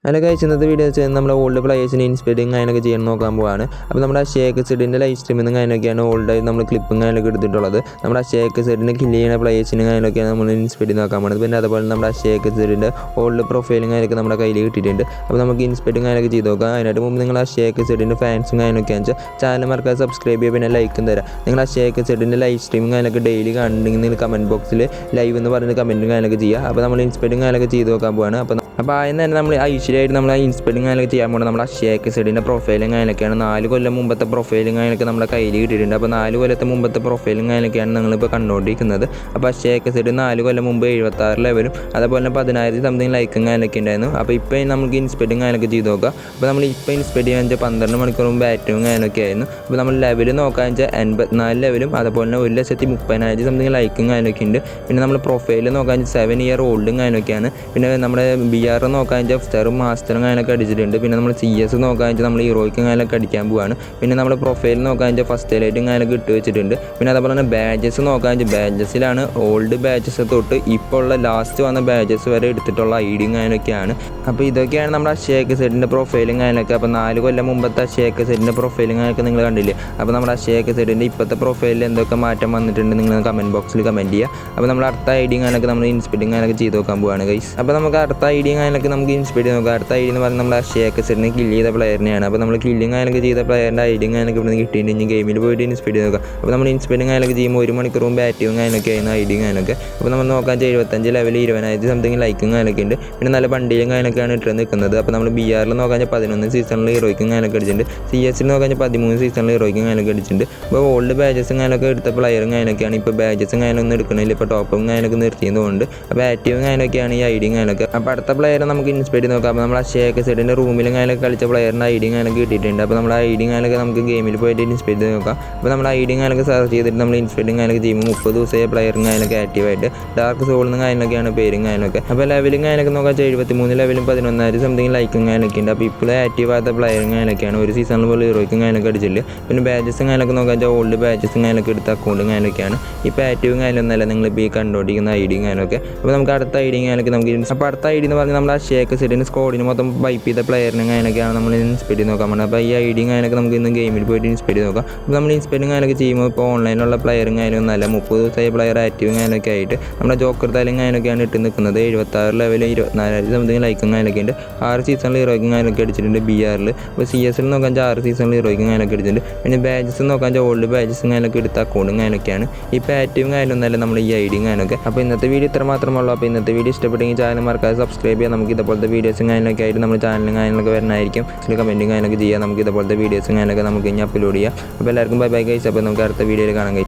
അതിൽ കഴിച്ചത് വീഡിയോ വെച്ചാൽ നമ്മുടെ ഓൾഡ് പ്ലേയേഴ്സിനെ ഇൻസ്പെക്ടിങ് അതിനൊക്കെ ചെയ്യാൻ നോക്കാൻ പോവാണ്. അപ്പോൾ നമ്മുടെ ഷേക്ക് സെഡിൻ്റെ ലൈവ് സ്ട്രീമിൽ നിന്ന് അതിനൊക്കെയാണ് ഓൾഡായി നമ്മൾ ക്ലിപ്പും അതിനൊക്കെ എടുത്തിട്ടുള്ളത്. നമ്മുടെ ഷേക്ക് സെഡിനെ കില്ല് ചെയ്യുന്ന പ്ലേയേഴ്സിനും അതിനൊക്കെയാണ് നമ്മൾ ഇൻസ്പെക്ട് നോക്കാൻ പോകുന്നത്. പിന്നെ അതുപോലെ നമ്മുടെ ഷേക്ക് സെഡിൻ്റെ ഓൾഡ് പ്രൊഫൈലും അതിനൊക്കെ നമ്മുടെ കയ്യിൽ കിട്ടിയിട്ടുണ്ട്. അപ്പോൾ നമുക്ക് ഇൻസ്പെക്ടിങ് അതിനൊക്കെ ചെയ്ത് നോക്കാം. അതിനായിട്ട് മുമ്പ് നിങ്ങൾ ആ ഷേക്ക് സെഡിൻ്റെ ഫാൻസും അതിനൊക്കെയാണെന്ന് വെച്ചാൽ ചാനൽ മറക്കാതെ സബ്സ്ക്രൈബ് ചെയ്യുക, പിന്നെ ലൈക്കും തരാം. നിങ്ങൾ ആ ഷേക്ക് സെഡിൻ്റെ ലൈവ് സ്ട്രീമിങ് അതിനൊക്കെ ഡെയിലി കാണുന്നുണ്ടെങ്കിൽ നിങ്ങൾ കമൻറ്റ് ബോക്സിൽ ലൈവ് എന്ന് പറഞ്ഞ് കമൻറ്റും അതിനൊക്കെ ചെയ്യുക. അപ്പോൾ നമ്മൾ ഇൻസ്പെക്ടിങ് അതിനൊക്കെ ചെയ്ത് നോക്കാൻ പോവാണ്. അപ്പോൾ അതിന് തന്നെ നമ്മൾ ഐശ്വര്യമായിട്ട് നമ്മൾ ആ ഇൻസ്പെക്ടിങ് അതിനൊക്കെ ചെയ്യാൻ പോകുന്നത് നമ്മുടെ ഷേക്ക് സെഡിൻ്റെ പ്രൊഫൈലും അതിനൊക്കെയാണ്. 4 കൊല്ലം മുമ്പത്തെ പ്രൊഫൈലും അതിനൊക്കെ നമ്മുടെ കയ്യിൽ കിട്ടിയിട്ടുണ്ട്. അപ്പോൾ 4 കൊല്ലത്തെ മുമ്പത്തെ പ്രൊഫൈലും അതിനൊക്കെയാണ് നിങ്ങളിപ്പോൾ കണ്ടുകൊണ്ടിരിക്കുന്നത്. അപ്പോൾ ആ ഷേക്ക് സെഡ് 4 കൊല്ലം മുമ്പ് 76 ലെവലും അതുപോലെ തന്നെ 10,000 സംതിങ് ലൈക്കും അതിനൊക്കെ ഉണ്ടായിരുന്നു. അപ്പോൾ ഇപ്പോൾ നമുക്ക് ഇൻസ്പെക്ടിങ് അതിനൊക്കെ ചെയ്ത് നോക്കാം. അപ്പോൾ നമ്മൾ ഇപ്പോൾ ഇൻസ്പെക്ട് ചെയ്യാൻ വെച്ചാൽ 12 മണിക്കൂറും ബാറ്റിങ്ങും അതിനൊക്കെ ആയിരുന്നു. അപ്പോൾ നമ്മൾ ലെവൽ നോക്കാൻ വെച്ചാൽ 84 ലെവലും അതുപോലെ തന്നെ 1,30,000 സംതിങ് ലൈക്കും അതിനൊക്കെ ഉണ്ട്. പിന്നെ നമ്മൾ പ്രൊഫൈൽ നോക്കാൻ വെച്ചാൽ 7 ഇയർ ഓൾഡും അതിനൊക്കെയാണ്. പിന്നെ നമ്മുടെ BR നോക്കാൻ വെച്ചാൽ സ്റ്ററും മാസ്റ്ററും അതിനൊക്കെ അടിച്ചിട്ടുണ്ട്. പിന്നെ നമ്മൾ CS നോക്കാൻ വെച്ചാൽ നമ്മൾ ഹീറോയ്ക്കും അതിനൊക്കെ അടിക്കാൻ പോവാണ്. പിന്നെ നമ്മുടെ പ്രൊഫൈൽ നോക്കാൻ വെച്ചാൽ ഫസ്റ്റ് ലൈറ്റും അതിനൊക്കെ ഇട്ട് വെച്ചിട്ടുണ്ട്. പിന്നെ അതുപോലെ തന്നെ ബാഡ്ജസ് നോക്കാൻ വെച്ചാൽ ബാഡ്ജസിലാണ് ഓൾഡ് ബാഡ്ജസ് തൊട്ട് ഇപ്പോൾ ഉള്ള ലാസ്റ്റ് വന്ന ബാഡ്ജസ് വരെ എടുത്തിട്ടുള്ള ഐഡിയും അതിനൊക്കെയാണ്. അപ്പോൾ ഇതൊക്കെയാണ് നമ്മുടെ ഷേക്ക് സെഡിൻ്റെ പ്രൊഫൈലും അതിനൊക്കെ. അപ്പോൾ 4 കൊല്ലം മുമ്പത്തെ ഷേക്ക് സെഡിൻ്റെ പ്രൊഫൈലും അതിനൊക്കെ നിങ്ങൾ കണ്ടില്ലേ. അപ്പോൾ നമ്മുടെ ഷേക്ക് സെഡിൻ്റെ ഇപ്പോഴത്തെ പ്രൊഫൈലിൽ എന്തൊക്കെ മാറ്റം വന്നിട്ടുണ്ട് നിങ്ങൾ കമൻറ്റ് ബോക്സിൽ കമൻറ്റ് ചെയ്യുക. അപ്പോൾ നമ്മൾ അടുത്ത ഐഡിയും അതിനൊക്കെ നമ്മൾ ഇൻസ്പെക്ടിങ് അതിനൊക്കെ ചെയ്ത് നോക്കാൻ പോവാണ് ഗൈസ്. അപ്പോൾ നമുക്ക് അടുത്ത ഐഡിയും അതിനൊക്കെ നമുക്ക് ഇൻസ്പെക്ട് ചെയ്ത് നോക്കാം. അടുത്ത ഐഡി എന്ന് പറഞ്ഞാൽ നമ്മൾ ആ ഷേക്ക് സെഡിനെ കില്ല് ചെയ്ത പ്ലെയറിനെയാണ്. അപ്പോൾ നമ്മൾ കില്ലിങ് അതിനൊക്കെ ചെയ്ത പ്ലെയറിൻ്റെ ഐഡിയും അതിനൊക്കെ ഇവിടെ നിന്ന് കിട്ടിയിട്ടുണ്ടെങ്കിൽ ഗെയിമിൽ പോയിട്ട് ഇൻസ്പെക്ട് ചെയ്ത് നോക്കാം. അപ്പോൾ നമ്മൾ ഇൻസ്പെക്ടിങ് അതിനൊക്കെ ചെയ്യുമ്പോൾ 1 മണിക്കൂറും ബാറ്റിങ്ങും അതിനൊക്കെ ആയിരുന്നു ഐഡിയും അതിനൊക്കെ. അപ്പോൾ നമ്മൾ നോക്കാൻ 75 ലെവൽ 20,000 സംതിങ് ലൈക്കും അതിനൊക്കെ ഉണ്ട്. പിന്നെ നല്ല ബണ്ടിലും അതിനൊക്കെയാണ് ഇട്ട് നിൽക്കുന്നത്. അപ്പോൾ നമ്മൾ BRൽ നോക്കാൻ 11 സീസണിൽ ഹീറോയ്ക്കും അതിനൊക്കെ അടിച്ചിട്ടുണ്ട്. CSൽ നോക്കാൻ 13 സീസണിൽ ഹീറോയ്ക്കും അതിനൊക്കെ അടിച്ചിട്ടുണ്ട്. അപ്പോൾ ഓൾഡ് ബാജസും അതിനൊക്കെ എടുത്ത പ്ലെയറും അതിനൊക്കെയാണ്. ഇപ്പോൾ ബാജസും അതിനൊന്നും എടുക്കണില്ല, ഇപ്പോൾ ടോപ്പും അതിനൊക്കെ നിർത്തിയതുകൊണ്ട്. അപ്പോൾ ആക്റ്റീവും അതിനൊക്കെയാണ് ഈ ഐഡിയും അതിനൊക്കെ. അപ്പോൾ അടുത്ത പ്ലെയറെ നമുക്ക് ഇൻസ്പെക്ട് ചെയ്ത് നോക്കാം. അപ്പോൾ നമ്മൾ ആ ഷേക്ക് സെഡിൻ്റെ റൂമിലും അതിനൊക്കെ കളിച്ച പ്ലെയറിൻ്റെ ഐഡിയും അതിനൊക്കെ കിട്ടിയിട്ടുണ്ട്. അപ്പോൾ നമ്മൾ ആ ഐഡിയും അതിനൊക്കെ നമുക്ക് ഗെയിമിൽ പോയിട്ട് ഇൻസ്പെക്ട് ചെയ്ത് നോക്കാം. അപ്പോൾ നമ്മൾ ഐഡിയും അതിനൊക്കെ സെർച്ച് ചെയ്തിട്ട് നമ്മൾ ഇൻസ്പെക്ടിങ് അതിനൊക്കെ ചെയ്യുമ്പോൾ 30 ദിവസമായ പ്ലെയറിങ് അതിനൊക്കെ ആക്റ്റീവായിട്ട് ഡാർക്ക് സോളിൽ അതിനൊക്കെയാണ് പേരും അതിനൊക്കെ. അപ്പോൾ ലെവലിങ് അതിനൊക്കെ നോക്കാൻ 73 ലെവലും 11,000 സംതിങ് ലൈക്കും അതിനൊക്കെ ഉണ്ട്. അപ്പോൾ ഇപ്പോൾ ആക്റ്റീവ് ആകാത്ത പ്ലെയറിങ് അതിനൊക്കെയാണ്. ഒരു സീസണിൽ പോലും ഹീറോയ്ക്കും അതിനൊക്കെ അടിച്ചില്ല. പിന്നെ ബാജസും അതിനൊക്കെ നോക്കാൻ ഓൾഡ് ബാജസും അതിനൊക്കെ എടുത്ത അക്കൗണ്ടും അതിനൊക്കെയാണ്. ഇപ്പോൾ ആക്റ്റീവും അതിലൊന്നല്ല നിങ്ങളിപ്പോൾ ഈ കണ്ടുകൊണ്ടിരിക്കുന്ന ഐഡിയും അതിനൊക്കെ. അപ്പോൾ നമുക്ക് അടുത്ത ഐഡിയും അതിനൊക്കെ നമുക്ക്. അപ്പോൾ അടുത്ത ഐഡി എന്ന് പറഞ്ഞാൽ നമ്മൾ ആ ഷേക്ക് സെഡിന് സ്കോഡിന് മൊത്തം വൈപ്പ് ചെയ്ത പ്ലെയറിനും അതിനൊക്കെയാണ് നമ്മൾ ഇൻസ്പെക്ട് ചെയ്ത് നോക്കാൻ പോകുന്നത്. അപ്പോൾ ഈ ഐഡിയും അതിനൊക്കെ നമുക്ക് ഇന്ന് ഗെയിമിൽ പോയിട്ട് ഇൻസ്പെക്ട് ചെയ്ത് നോക്കാം. അപ്പോൾ നമ്മൾ ഇൻസ്പെക്ടിങ് അതിനൊക്കെ ചെയ്യുമ്പോൾ ഇപ്പോൾ ഓൺലൈനിലുള്ള പ്ലെയറും അതിനൊന്നല്ല 30 ദിവസമായ പ്ലെയർ ആക്റ്റീവും അതിനൊക്കെ ആയിട്ട് നമ്മുടെ ജോക്കർ തലയും അതിനൊക്കെയാണ് ഇട്ട് നിൽക്കുന്നത്. 76 ലെവൽ 24,000 സംതിങ് ലൈക്കും അതിനൊക്കെ ഉണ്ട്. 6 സീസണിൽ ഹീറോയ്ക്കും അതിനൊക്കെ അടിച്ചിട്ടുണ്ട് BRൽ. അപ്പോൾ CSൽ നോക്കാൻ 6 സീസണിൽ ഹീറോയ്ക്കും അതിനൊക്കെ അടിച്ചിട്ടുണ്ട്. പിന്നെ ബാജസ് നോക്കാൻ ഓൾഡ് ബാജസും അതിനൊക്കെ എടുത്ത അക്കൗണ്ടും അതിനൊക്കെയാണ്. ഇപ്പോൾ ആക്റ്റീവും അതിലൊന്നല്ല നമ്മൾ ഈ ഐഡിയും അതിനൊക്കെ. അപ്പോൾ ഇന്നത്തെ വീഡിയോ ഇത്ര മാത്രമുള്ളൂ. അപ്പോൾ ഇന്നത്തെ വീഡിയോ ഇഷ്ടപ്പെട്ടെങ്കിൽ ചാനൽ മറക്കാതെ സബ്സ്ക്രൈബ് ചെയ്യാം. നമുക്ക് ഇതുപോലത്തെ വീഡിയോസും അതിനൊക്കെ ആയിട്ട് നമ്മുടെ ചാനലും അതിനൊക്കെ വരുന്നതായിരിക്കും. കമൻറ്റിങ് അതിനൊക്കെ ചെയ്യാം. നമുക്ക് ഇതുപോലത്തെ വീഡിയോസും അതിനൊക്കെ നമുക്ക് ഇനി അപ്ലോഡ് ചെയ്യാം. അപ്പോൾ എല്ലാവർക്കും ബൈ ബൈ ഗൈസ്. അപ്പോൾ നമുക്ക് അടുത്ത വീഡിയോയിൽ കാണാം.